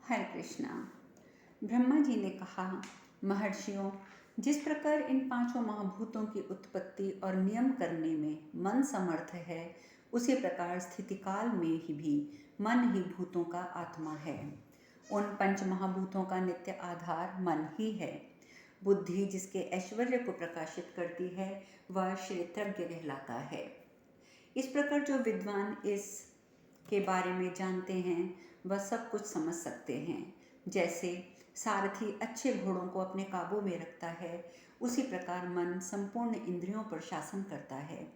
हरे कृष्णा। ब्रह्मा जी ने कहा, महर्षियों, जिस प्रकार इन पांचों महाभूतों की उत्पत्ति और नियम करने में मन समर्थ है, उसी प्रकार स्थिति काल में ही भी मन ही भूतों का आत्मा है। उन पंच महाभूतों का नित्य आधार मन ही है। बुद्धि जिसके ऐश्वर्य को प्रकाशित करती है, वह क्षेत्रज्ञ कहलाता है। इस प्रकार जो विद्वान इस के बारे में जानते हैं, वह सब कुछ समझ सकते हैं। जैसे सारथी अच्छे घोड़ों को अपने काबू में रखता है, उसी प्रकार मन संपूर्ण इंद्रियों पर शासन करता है।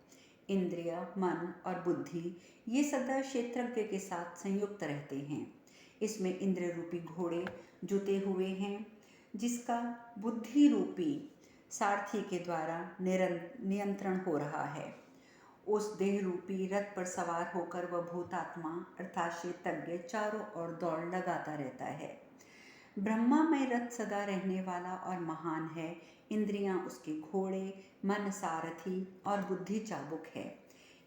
इंद्रिय, मन और बुद्धि ये सदा क्षेत्रज्ञ के साथ संयुक्त रहते हैं। इसमें इंद्र रूपी घोड़े जुटे हुए हैं, जिसका बुद्धि रूपी सारथी के द्वारा नियंत्रण हो रहा है। उस देह रूपी रथ पर सवार होकर वह भूतात्मा अर्थात क्षेत्रज्ञ चारों ओर दौड़ लगाता रहता है। ब्रह्मा में रथ सदा रहने वाला और महान है। इंद्रियां उसके घोड़े, मन सारथी और बुद्धि चाबुक है।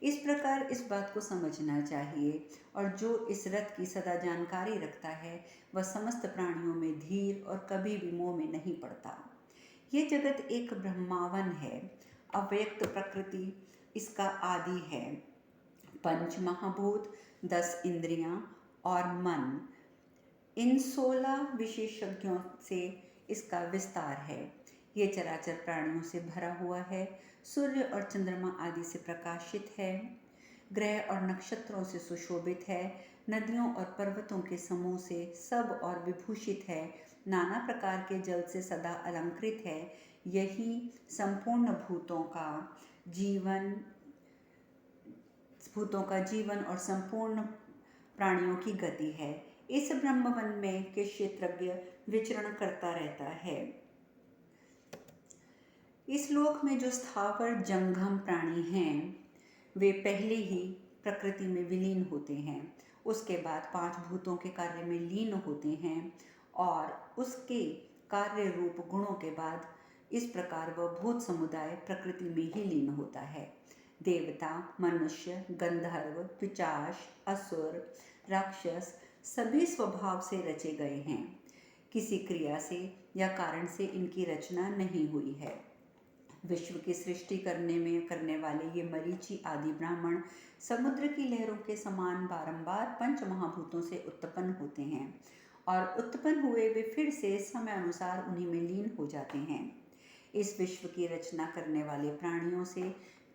इस प्रकार इस बात को समझना चाहिए, और जो इस रथ की सदा जानकारी रखता है, वह समस्त प्राणियों में धीर और कभी भी मोह में नहीं पड़ता। ये जगत एक ब्रह्मावन है। अव्यक्त प्रकृति इसका आदि है। पंच महाभूत, 10 इंद्रियां और मन, इन 16 विशेषज्ञों से इसका विस्तार है। ये चराचर प्राणियों से भरा हुआ है। सूर्य और चंद्रमा आदि से प्रकाशित है। ग्रह और नक्षत्रों से सुशोभित है। नदियों और पर्वतों के समूह से सब और विभूषित है। नाना प्रकार के जल से सदा अलंकृत है। यही संपूर्ण भूतों का जीवन और संपूर्ण प्राणियों की गति है। इस ब्रह्मवन में के क्षेत्रज्ञ विचरण करता रहता है। इस लोक में जो स्थावर जंगम प्राणी हैं, वे पहले ही प्रकृति में विलीन होते हैं। उसके बाद 5 भूतों के कार्य में लीन होते हैं, और उसके कार्य रूप गुणों के बाद इस प्रकार वह भूत समुदाय प्रकृति में ही लीन होता है। देवता, मनुष्य, गंधर्व, पिशाच, असुर, राक्षस सभी स्वभाव से रचे गए हैं। किसी क्रिया से या कारण से इनकी रचना नहीं हुई है। विश्व की सृष्टि करने वाले ये मरीचि आदि ब्राह्मण समुद्र की लहरों के समान बारंबार पंच महाभूतों से उत्पन्न होते हैं, और उत्पन्न हुए वे फिर से समय अनुसार उन्हीं में लीन हो जाते हैं। इस विश्व की रचना करने वाले प्राणियों से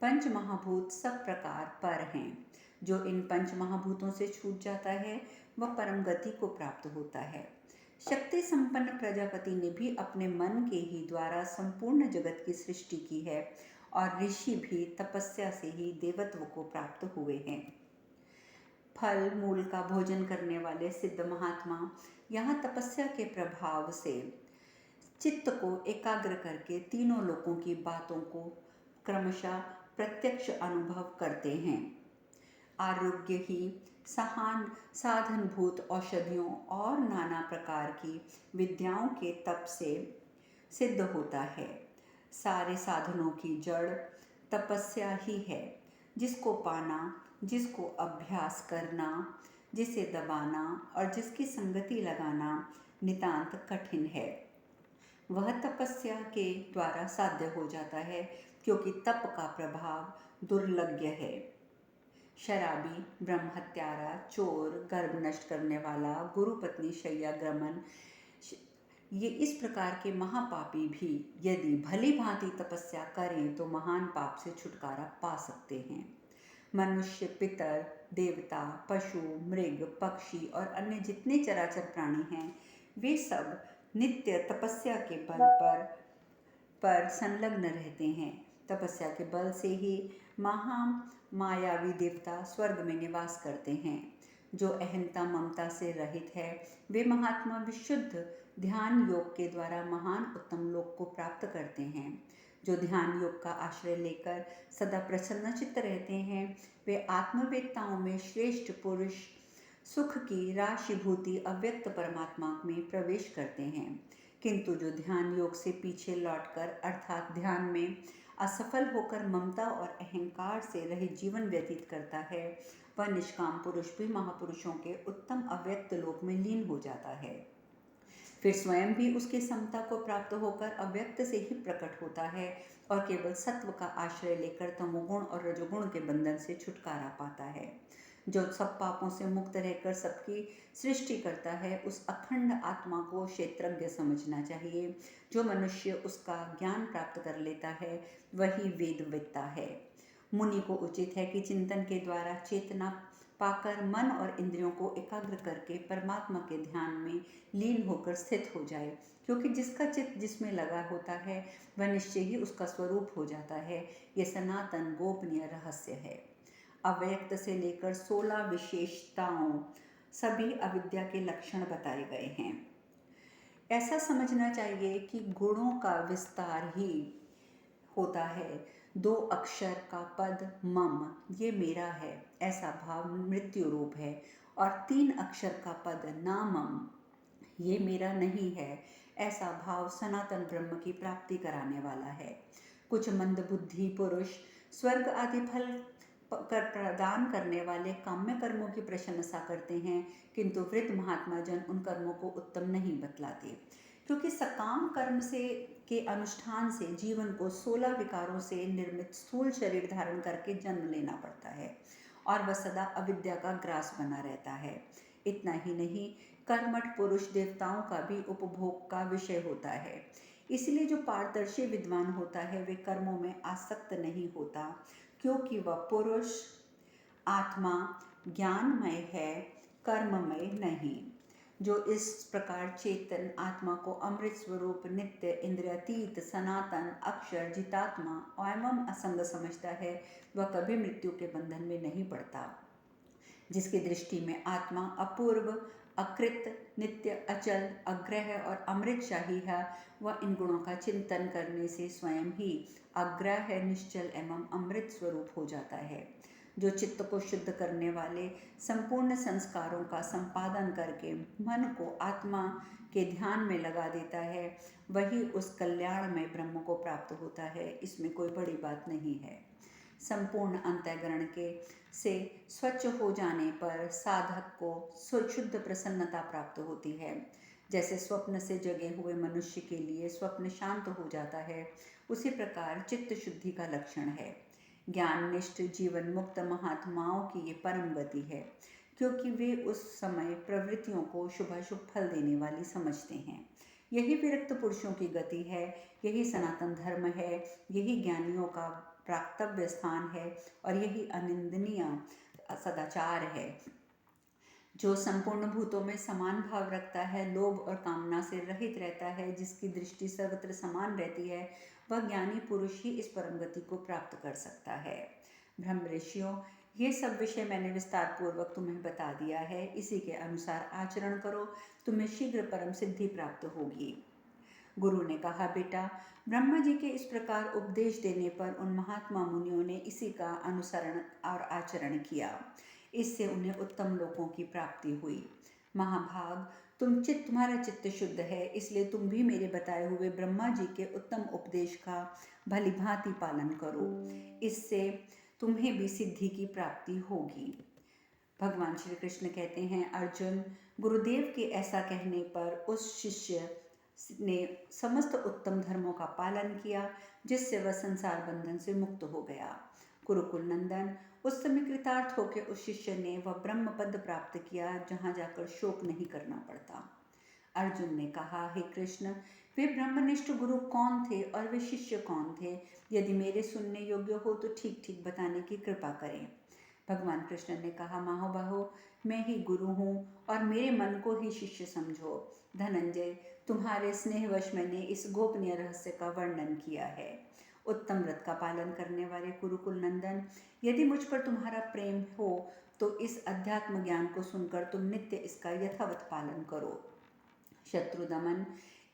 पंच महाभूत सब प्रकार पर हैं। जो इन पंच महाभूतों से छूट जाता है, वह परम गति को प्राप्त होता है। शक्ति संपन्न प्रजापति ने भी अपने मन के ही द्वारा संपूर्ण जगत की सृष्टि की है, और ऋषि भी तपस्या से ही देवत्व को प्राप्त हुए हैं। फल मूल का भोजन करने वाले सिद्ध महात्मा यहाँ तपस्या के प्रभाव से चित्त को एकाग्र करके तीनों लोकों की बातों को क्रमशः प्रत्यक्ष अनुभव करते हैं। आरोग्य ही साधनभूत औषधियों और नाना प्रकार की विद्याओं के तप से सिद्ध होता है। सारे साधनों की जड़ तपस्या ही है, जिसको पाना, जिसको अभ्यास करना, जिसे दबाना और जिसकी संगति लगाना नितांत कठिन है, वह तपस्या के द्वारा साध्य हो जाता है, क्योंकि तप का प्रभाव दुर्लभ्य है। शराबी, ब्रह्म हत्यारा, चोर, गर्भ नष्ट करने वाला, गुरु पत्नी शय्याग्रमण, ये इस प्रकार के महापापी भी यदि भली भांति तपस्या करें तो महान पाप से छुटकारा पा सकते हैं। मनुष्य, पितर, देवता, पशु, मृग, पक्षी और अन्य जितने चराचर प्राणी हैं, वे सब नित्य तपस्या के बल पर संलग्न रहते हैं। तपस्या के बल से ही मायावी देवता स्वर्ग में निवास करते हैं। जो अहंता ममता से रहित है, वे महात्मा विशुद्ध ध्यान योग के द्वारा महान उत्तम लोक को प्राप्त करते हैं। जो ध्यान योग का आश्रय लेकर सदा प्रसन्नचित्त रहते हैं, वे आत्मवेत्ताओं में श्रेष्ठ पुरुष सुख की राशिभूति अव्यक्त परमात्मा में प्रवेश करते हैं। किंतु जो ध्यान योग से पीछे लौटकर अर्थात ध्यान में असफल होकर ममता और अहंकार से रहित जीवन व्यतीत करता है, वह निष्काम पुरुष भी महापुरुषों के उत्तम अव्यक्त लोक में लीन हो जाता है। फिर स्वयं भी उसकी समता को प्राप्त होकर अव्यक्त से ही प्रकट होता है और केवल सत्व का आश्रय लेकर तमोगुण और रजोगुण के बंधन से छुटकारा पाता है। जो सब पापों से मुक्त रहकर सबकी सृष्टि करता है, उस अखंड आत्मा को क्षेत्रज्ञ समझना चाहिए। जो मनुष्य उसका ज्ञान प्राप्त कर लेता है वही वेदवेत्ता है। मुनि को उचित है कि चिंतन के द्वारा चेतना पाकर मन और इंद्रियों को एकाग्र करके परमात्मा के ध्यान में लीन होकर स्थित हो जाए, क्योंकि जिसका चित्त जिसमें लगा होता है वह निश्चय ही उसका स्वरूप हो जाता है। ये सनातन गोपनीय रहस्य है। अव्यक्त से लेकर 16 विशेषताओं सभी अविद्या के लक्षण बताए गए हैं। ऐसा समझना चाहिए कि गुणों का विस्तार ही होता है। 2 अक्षर का पद मम, ये मेरा है, ऐसा भाव मृत्यु रूप है। और 3 अक्षर का पद नामम, ये मेरा नहीं है, ऐसा भाव सनातन ब्रह्म की प्राप्ति कराने वाला है। कुछ मंदबुद्धि पुरुष स्वर्ग आदि फल कर प्रदान करने वाले काम्य कर्मों की प्रशंसा करते हैं, किंतु वृद्ध महात्मा जन उन कर्मों को उत्तम नहीं बतलाते, क्योंकि सकाम कर्म से के अनुष्ठान से जीवन को 16 विकारों से निर्मित स्थूल शरीर धारण करके जन्म लेना पड़ता है और वह सदा अविद्या का ग्रास बना रहता है। इतना ही नहीं, कर्मठ पुरुष देवताओं का भी उपभोग का विषय होता है। इसलिए जो पारदर्शी विद्वान होता है वे कर्मों में आसक्त नहीं होता, क्योंकि वह पुरुष आत्मा ज्ञानमय है, कर्ममय नहीं। जो इस प्रकार चेतन आत्मा को अमृत स्वरूप, नित्य, इंद्रियातीत, सनातन, अक्षर, जितात्मा एवं असंग समझता है, वह कभी मृत्यु के बंधन में नहीं पड़ता। जिसकी दृष्टि में आत्मा अपूर्व, अकृत, नित्य, अचल, अग्रह और अमृतशाही है, वह इन गुणों का चिंतन करने से स्वयं ही अग्रह, निश्चल एवं अमृत स्वरूप हो जाता है। जो चित्त को शुद्ध करने वाले संपूर्ण संस्कारों का संपादन करके मन को आत्मा के ध्यान में लगा देता है, वही उस कल्याण में ब्रह्म को प्राप्त होता है। इसमें कोई बड़ी बात नहीं है। संपूर्ण अंतःकरण के से स्वच्छ हो जाने पर साधक को शुद्ध प्रसन्नता प्राप्त होती है। जैसे स्वप्न से जगे हुए मनुष्य के लिए स्वप्न शांत हो जाता है, उसी प्रकार चित्त शुद्धि का लक्षण है। ज्ञाननिष्ठ जीवन मुक्त महात्माओं की ये परम गति है, क्योंकि वे उस समय प्रवृत्तियों को शुभाशुभ फल देने वाली समझते हैं। यही विरक्त पुरुषों की गति है, यही सनातन धर्म है, यही ज्ञानियों का प्राप्तव्य स्थान है और यही अनिंदनीय सदाचार है। जो संपूर्ण भूतों में समान भाव रखता है, लोभ और कामना से रहित रहता है, जिसकी दृष्टि सर्वत्र समान रहती है, वह ज्ञानी पुरुष ही इस परम गति को प्राप्त कर सकता है। ब्रह्म ऋषियों, ये सब विषय मैंने विस्तार पूर्वक तुम्हें बता दिया है। इसी के अनुसार आचरण करो, तुम्हें शीघ्र परम सिद्धि प्राप्त होगी। गुरु ने कहा, बेटा, ब्रह्मा जी के इस प्रकार उपदेश देने पर उन महात्मा मुनियों ने इसी का अनुसरण और आचरण किया। इससे उन्हें उत्तम लोकों की प्राप्ति हुई। महाभाग, तुम्हारा चित्त शुद्ध है, इसलिए तुम भी मेरे बताए हुए ब्रह्मा जी के उत्तम उपदेश का भलीभांति पालन करो। इससे तुम्हें भी सिद्धि की प्राप्ति होगी। भगवान श्री कृष्ण कहते हैं, अर्जुन, गुरुदेव के ऐसा कहने पर उस शिष्य ने समस्त उत्तम धर्मों का पालन किया, जिससे वह संसार बंधन से मुक्त हो गया। कुरुकुल नंदन, उस समय कृतार्थ होकर उस शिष्य ने वह ब्रह्म पद प्राप्त किया, जहाँ जाकर शोक नहीं करना पड़ता। अर्जुन ने कहा, हे कृष्ण, वे ब्रह्मनिष्ठ गुरु कौन थे और वे शिष्य कौन थे? यदि मेरे सुनने योग्य हो तो ठीक ठीक बताने की कृपा करें। भगवान कृष्ण ने कहा, महाबाहो, मैं ही गुरु हूँ और मेरे मन को ही शिष्य समझो। धनंजय, तुम्हारे स्नेहवश मैंने इस गोपनीय रहस्य का वर्णन किया है। उत्तम व्रत का पालन करने वाले कुरुकुल नंदन, यदि मुझ पर तुम्हारा प्रेम हो तो इस अध्यात्म ज्ञान को सुनकर तुम नित्य इसका यथावत पालन करो। शत्रु दमन,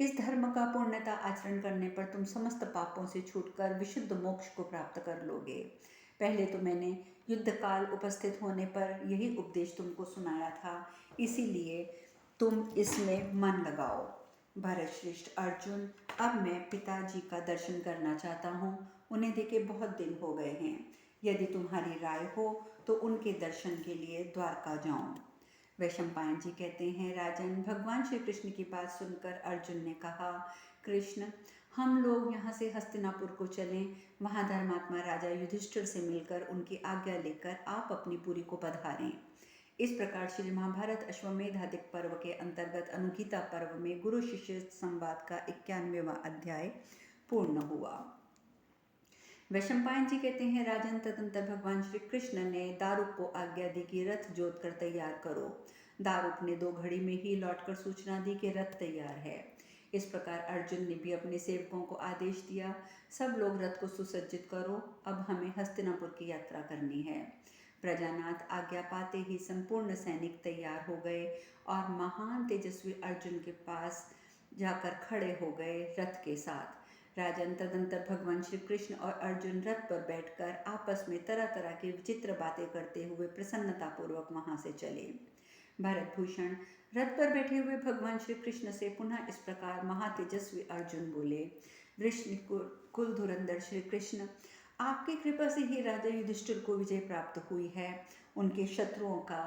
इस धर्म का पूर्णता आचरण करने पर तुम समस्त पापों से छूटकर विशुद्ध मोक्ष को प्राप्त कर लोगे। पहले तो मैंने युद्ध काल उपस्थित होने पर यही उपदेश तुमको सुनाया था, इसीलिए तुम इसमें मन लगाओ। भरत श्रेष्ठ अर्जुन, अब मैं पिताजी का दर्शन करना चाहता हूँ। उन्हें देखे बहुत दिन हो गए हैं। यदि तुम्हारी राय हो तो उनके दर्शन के लिए द्वारका जाओ। वैशंपायन जी कहते हैं, राजन, भगवान श्री कृष्ण की बात सुनकर अर्जुन ने कहा, कृष्ण, हम लोग यहाँ से हस्तिनापुर को चलें। वहाँ धर्मात्मा राजा युधिष्ठिर से मिलकर उनकी आज्ञा लेकर आप अपनी पुरी को पधारें। इस प्रकार श्री महाभारत अश्वमेध आदिक पर्व के अंतर्गत अनुगीता पर्व में गुरु शिष्य संवाद का 91वां अध्याय पूर्ण हुआ। वैशंपायन जी कहते हैं, राजन, तदंतर भगवान श्री कृष्ण ने दारुक को आज्ञा दी कि रथ जोत कर तैयार करो। दारुक ने 2 घड़ी में ही लौटकर सूचना दी कि रथ तैयार है। इस प्रकार अर्जुन ने भी अपने सेवकों को आदेश दिया, सब लोग रथ को सुसज्जित करो, अब हमें हस्तिनापुर की यात्रा करनी है। प्रजानाथ आज्ञा पाते ही संपूर्ण सैनिक तैयार हो गए और महान तेजस्वी अर्जुन के पास जाकर खड़े हो गए रथ के साथ। राजन, तदंतर भगवान श्री कृष्ण और अर्जुन रथ पर बैठकर आपस में तरह तरह की विचित्र बातें करते हुए प्रसन्नतापूर्वक वहां से चले। भरतभूषण, रथ पर बैठे हुए भगवान श्री कृष्ण से पुनः इस प्रकार महातेजस्वी अर्जुन बोले, वृष्णि कुल धुरंधर श्री कृष्ण, आपकी कृपा से ही राजा युधिष्ठिर को विजय प्राप्त हुई है। उनके शत्रुओं का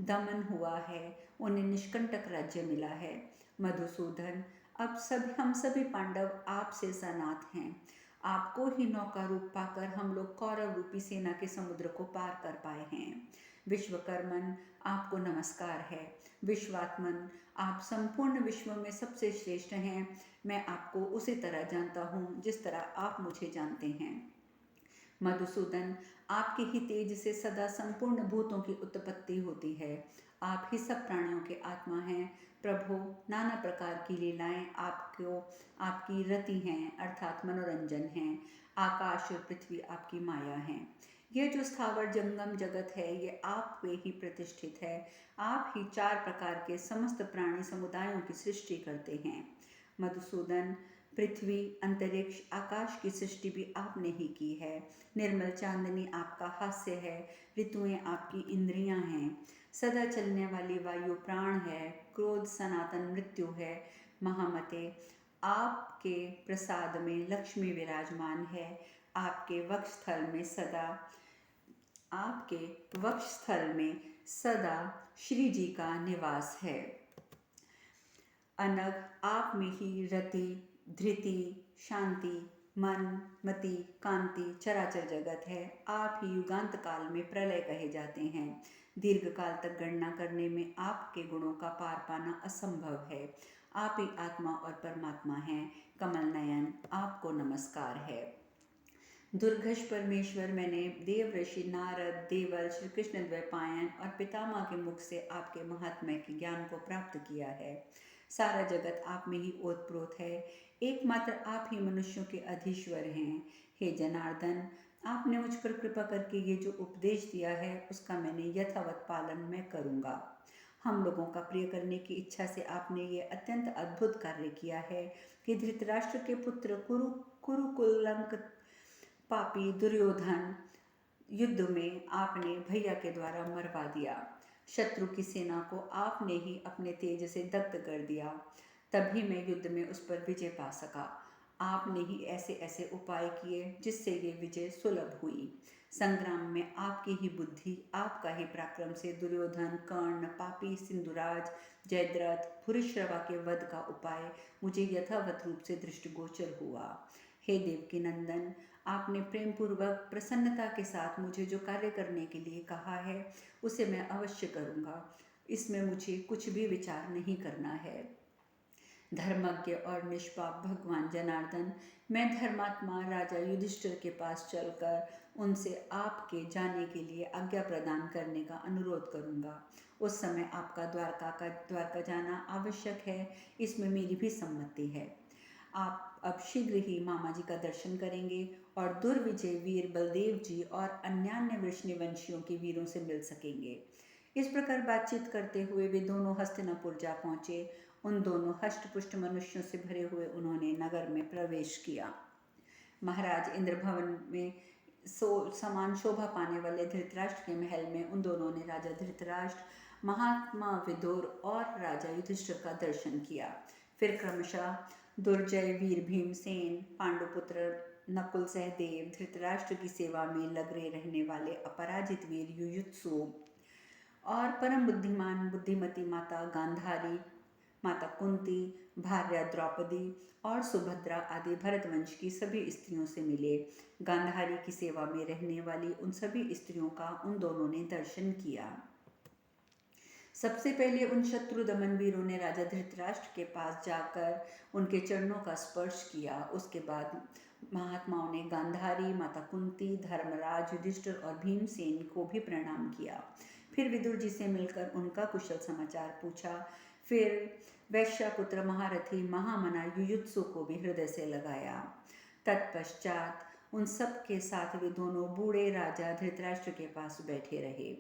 दमन हुआ है, उन्हें निष्कंटक राज्य मिला है। मधुसूदन, अब हम सभी पांडव आपसे सनात हैं। आपको ही नौका रूप पाकर हम लोग कौरव रूपी सेना के समुद्र को पार कर पाए हैं। विश्वकर्मन, आपको नमस्कार है। विश्वात्मन, आप संपूर्ण विश्व में सबसे श्रेष्ठ हैं। मैं आपको उसी तरह जानता हूँ जिस तरह आप मुझे जानते हैं। मधुसूदन, आपके ही तेज से सदा संपूर्ण भूतों की उत्पत्ति होती है। आप ही सब प्राणियों के आत्मा हैं। प्रभु, नाना प्रकार की लीलाएं आपकी रति हैं, अर्थात मनोरंजन हैं। आकाश और पृथ्वी आपकी माया हैं। यह जो स्थावर जंगम जगत है, ये आप पे ही प्रतिष्ठित है। आप ही 4 प्रकार के समस्त प्राणी समुदायों की सृष्टि करते हैं। मधुसूदन, पृथ्वी, अंतरिक्ष, आकाश की सृष्टि भी आपने ही की है। निर्मल चांदनी आपका हास्य है। ऋतुएं आपकी इंद्रियां हैं। सदा चलने वाली वायु प्राण है। क्रोध सनातन मृत्यु है। महामते, आपके प्रसाद में लक्ष्मी विराजमान है। आपके वक्षस्थल में सदा श्री जी का निवास है। अनग, आप में ही रति, धृति, शांति, मन, मति, कांति, चराचर जगत है। आप ही युगांत काल में प्रलय कहे जाते हैं। दीर्घ काल तक गणना करने में आपके गुणों का पार पाना असंभव है। आप ही आत्मा और परमात्मा हैं। कमल नयन, आपको नमस्कार है। दुर्घष परमेश्वर, मैंने देव ऋषि नारद, देवल, श्री कृष्ण द्वैपायन और पितामह के मुख से आपके महात्म्य के ज्ञान को प्राप्त किया है। सारा जगत आप में ही ओतप्रोत है। एकमात्र आप ही मनुष्यों के अधीश्वर हैं। हे जनार्दन, आपने मुझ पर कृपा करके ये जो उपदेश दिया है उसका मैंने यथावत पालन मैं करूँगा। हम लोगों का प्रिय करने की इच्छा से आपने ये अत्यंत अद्भुत कार्य किया है कि धृतराष्ट्र के पुत्र कुरुकुलंक पापी दुर्योधन युद्ध में आपने भैया के द्वारा मरवा दिया। शत्रु की सेना को आपने ही अपने तेज से दग्ध कर दिया। तभी मैं युद्ध में उस पर विजय पा सका। आपने ही ऐसे ऐसे उपाय किए जिससे ये विजय सुलभ हुई। संग्राम में आपकी ही बुद्धि, आपका ही पराक्रम से दुर्योधन, कर्ण, पापी सिंधुराज, जयद्रथ, भूरिश्रवा के वध का उपाय मुझे यथावत रूप से दृष्टिगोचर हुआ। हे देवकी नंदन, आपने प्रेम पूर्वक प्रसन्नता के साथ मुझे जो कार्य करने के लिए कहा है उसे मैं अवश्य करूँगा। इसमें मुझे कुछ भी विचार नहीं करना है। धर्मज्ञ और निष्पाप भगवान जनार्दन, मैं धर्मात्मा राजा युधिष्ठिर के पास चलकर उनसे आपके जाने के लिए आज्ञा प्रदान करने का अनुरोध करूँगा। उस समय आपका द्वारका जाना आवश्यक है, इसमें मेरी भी सम्मति है। आप अब शीघ्र ही मामा जी का दर्शन करेंगे और दुर्विजय वीर बलदेव जी और अन्यान्य वृष्णिवंशियों के वीरों से मिल सकेंगे। इस प्रकार बातचीत करते हुए वे दोनों हस्तिनापुर जा पहुँचे। उन दोनों हष्टपुष्ट मनुष्यों से भरे हुए उन्होंने नगर में प्रवेश किया। महाराज इंद्र भवन में समान शोभा पाने वाले धृतराष्ट्र के महल में उन दोनों ने राजा धृतराष्ट्र, महात्मा विदुर और राजा युधिष्ठिर का दर्शन किया। फिर क्रमशः दुर्जय वीर भीमसेन, पांडुपुत्र नकुल, सहदेव, धृतराष्ट्र की सेवा में लगे रहने वाले अपराजित वीर युयुत्सु और परम बुद्धिमान बुद्धिमती माता गांधारी, माता कुंती, भार्या द्रौपदी और सुभद्रा आदि भरतवंश की सभी स्त्रियों से मिले। गांधारी की सेवा में रहने वाली उन सभी स्त्रियों का उन दोनों ने दर्शन किया। सबसे पहले उन शत्रु दमन वीरों ने राजा धृतराष्ट्र के पास जाकर उनके चरणों का स्पर्श किया। उसके बाद महात्माओं ने गांधारी, माता कुंती, धर्मराज, युधिष्ठिर और भीमसेन को भी प्रणाम किया। फिर विदुर जी से मिलकर उनका कुशल समाचार पूछा। फिर वैश्यपुत्र महारथी महामना युयुत्सु को भी हृदय से लगाया। तत्पश्चात उन सब के साथ वे दोनों बूढ़े राजा धृतराष्ट्र के पास बैठे रहे।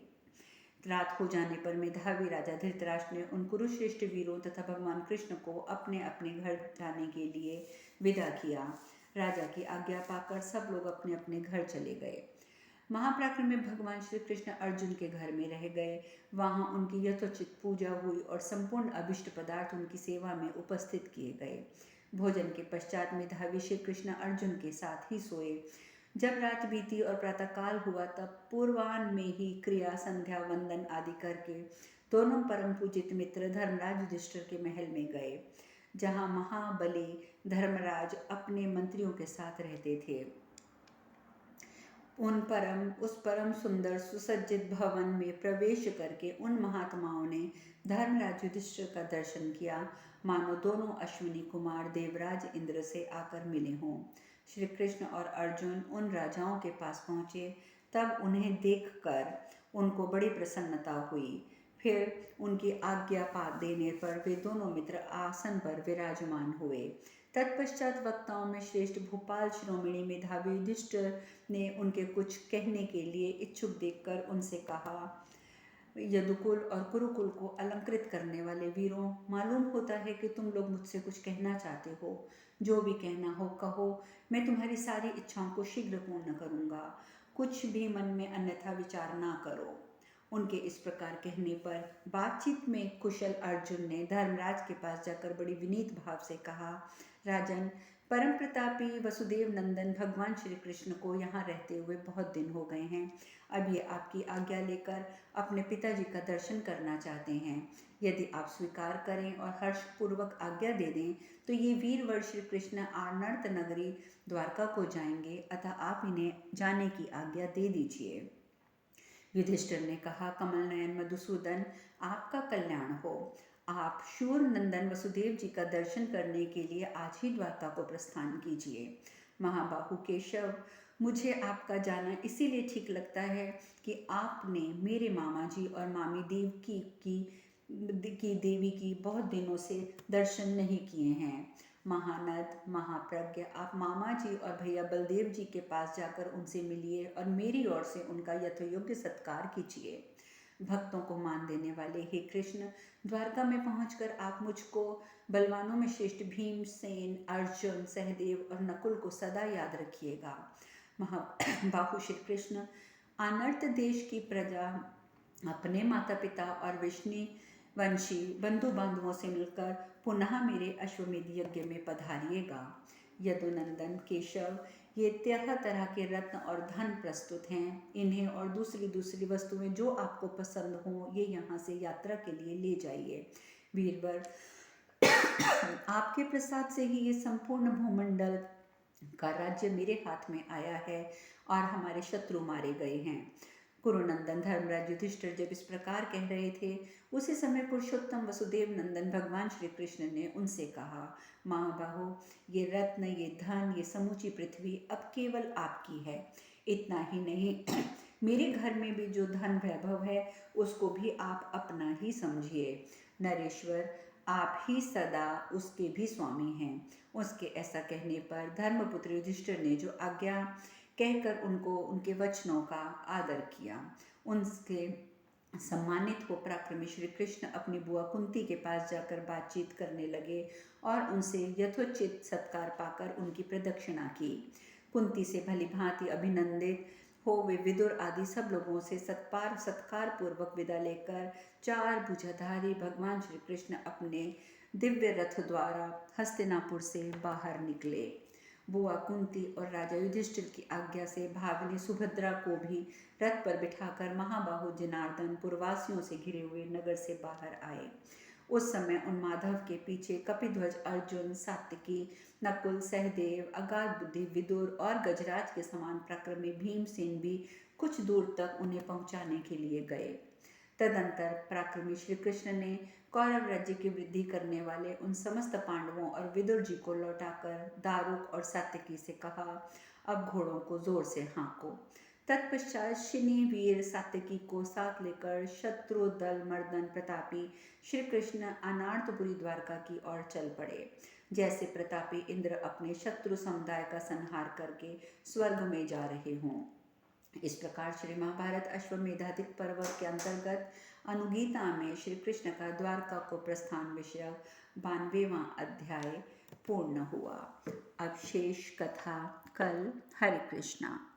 रात हो जाने पर मेधावी राजा धृतराष्ट्र ने उन कुरुश्रेष्ठ वीरों तथा भगवान कृष्ण को अपने अपने घर जाने के लिए विदा किया। राजा की आज्ञा पाकर सब लोग अपने अपने घर चले गए। महापराक्रमी भगवान श्री कृष्ण अर्जुन के घर में रह गए। वहां उनकी यथोचित पूजा हुई और संपूर्ण अभिष्ट पदार्थ उनकी सेवा में उपस्थित किए गए। भोजन के पश्चात मेधावी श्री कृष्ण अर्जुन के साथ ही सोए। जब रात बीती और प्रातःकाल हुआ तब पूर्वाह्न में ही क्रिया, संध्या, वंदन आदि करके दोनों परम पूजित मित्र धर्मराज युधिष्ठिर के महल में गए, जहाँ महाबली धर्मराज अपने मंत्रियों के साथ रहते थे। उस परम सुंदर सुसज्जित भवन में प्रवेश करके उन महात्माओं ने धर्मराज युधिष्ठिर का दर्शन किया, मानो दोनों अश्विनी कुमार देवराज इंद्र से आकर मिले हों। श्री कृष्ण और अर्जुन उन राजाओं के पास पहुँचे। तब उन्हें देखकर उनको बड़ी प्रसन्नता हुई। फिर उनकी आज्ञा पा देने पर वे दोनों मित्र आसन पर विराजमान हुए। तत्पश्चात वक्ताओं में श्रेष्ठ भूपाल शिरोमणि मेधावी युधिष्ठिर ने उनके कुछ कहने के लिए इच्छुक देखकर उनसे कहा, यदुकुल और कुरुकुल को अलंकृत करने वाले वीरों, मालूम होता है कि तुम लोग मुझसे कुछ कहना चाहते हो। जो भी कहना हो कहो, मैं तुम्हारी सारी इच्छाओं को शीघ्र पूर्ण करूँगा। कुछ भी मन में अन्यथा विचार ना करो। उनके इस प्रकार कहने पर बातचीत में कुशल अर्जुन ने धर्मराज के पास जाकर बड़ी विनीत भाव से कहा, राजन, परम प्रतापी वसुदेव नंदन भगवान श्री कृष्ण को यहाँ रहते हुए बहुत दिन हो गए हैं। अब ये आपकी आज्ञा लेकर अपने पिताजी का दर्शन करना चाहते हैं। यदि आप स्वीकार करें और हर्षपूर्वक आज्ञा दे दें तो ये वीरवर श्री कृष्ण आनर्त नगरी द्वारका को जाएंगे, अतः आप इन्हें जाने की आज्ञा दे दीजिए। युधिष्ठिर ने कहा, कमल नयन मधुसूदन, आपका कल्याण हो। आप शूर नंदन वसुदेव जी का दर्शन करने के लिए आज ही द्वारका को प्रस्थान कीजिए। महाबाहु केशव, मुझे आपका जाना इसीलिए ठीक लगता है कि आपने मेरे मामा जी और मामी देवकी की देवी की बहुत दिनों से दर्शन नहीं किए हैं। महानद, महाप्रज्ञ, आप मामा जी और भैया बलदेव जी के पास जाकर उनसे मिलिए और मेरी ओर से उनका यथोयोग्य सत्कार कीजिए। भक्तों को मान देने वाले हे कृष्ण, द्वारका में पहुंचकर आप मुझको बलवानों में श्रेष्ठ भीमसेन, अर्जुन, सहदेव और नकुल को सदा याद रखिएगा। महाबाहु श्री कृष्ण, आनर्त देश की प्रजा अपने माता पिता और विष्णुवंशी बंधु बांधवों से मिलकर पुनः मेरे अश्वमेध यज्ञ में पधारिएगा। यदुनंदन केशव, ये तरह तरह के रत्न और धन प्रस्तुत हैं। इन्हें और दूसरी वस्तुएं जो आपको पसंद हो, ये यहाँ से यात्रा के लिए ले जाइए। वीरवर, आपके प्रसाद से ही ये संपूर्ण भूमंडल का राज्य मेरे हाथ में आया है और हमारे शत्रु मारे गए हैं। कुरुनंदन धर्मराज युधिष्ठिर जब इस प्रकार कह रहे थे, उसी समय पुरुषोत्तम वसुदेव नंदन भगवान श्री कृष्ण ने उनसे कहा, महाबाहो, ये रत्न, ये धन, ये समूची पृथ्वी अब केवल आपकी है। इतना ही नहीं, मेरे घर में भी जो धन वैभव है उसको भी आप अपना ही समझिए। नरेश्वर, आप ही सदा उसके भी स्वामी हैं। उसके ऐसा कहने पर धर्मपुत्र युधिष्ठिर ने जो आज्ञा कहकर उनको उनके वचनों का आदर किया। उनके सम्मानित हो पराक्रमी श्री कृष्ण अपनी बुआ कुंती के पास जाकर बातचीत करने लगे और उनसे यथोचित सत्कार पाकर उनकी प्रदक्षिणा की। कुंती से भली भांति अभिनंदित हो वे विदुर आदि सब लोगों से सत्कार पूर्वक विदा लेकर चार भुजाधारी भगवान श्री कृष्ण अपने दिव्य रथ द्वारा हस्तिनापुर से बाहर निकले। बुआ कुंती और राजा युधिष्ठिर की आज्ञा से भाविनी सुभद्रा को भी रथ पर बिठाकर महाबाहु जनार्दन पुरवासियों से घिरे हुए नगर से बाहर आए। उस समय उन्माधव के पीछे कपिध्वज अर्जुन, सात्विकी, नकुल, सहदेव, अगाध बुद्धि विदुर और गजराज के समान पराक्रमी भीमसेन भी कुछ दूर तक उन्हें पहुंचाने के लिए गए। तदंतर पराक्रमी श्री कृष्ण ने कौरव राज्य की वृद्धि करने वाले उन समस्त पांडवों और विदुर जी को लौटाकर दारुक और सात्विकी से कहा, अब घोड़ों को जोर से हाँको। तत्पश्चात शिनी वीर सात्विकी को साथ लेकर शत्रु दल मर्दन प्रतापी श्री कृष्ण अनार्तपुरी द्वारका की ओर चल पड़े, जैसे प्रतापी इंद्र अपने शत्रु समुदाय का संहार करके स्वर्ग में जा रहे हों। इस प्रकार श्री महाभारत अश्वमेधाधिक पर्व के अंतर्गत अनुगीता में श्री कृष्ण का द्वारका को प्रस्थान विषयक 92वां अध्याय पूर्ण हुआ। अब शेष कथा कल। हरे कृष्णा।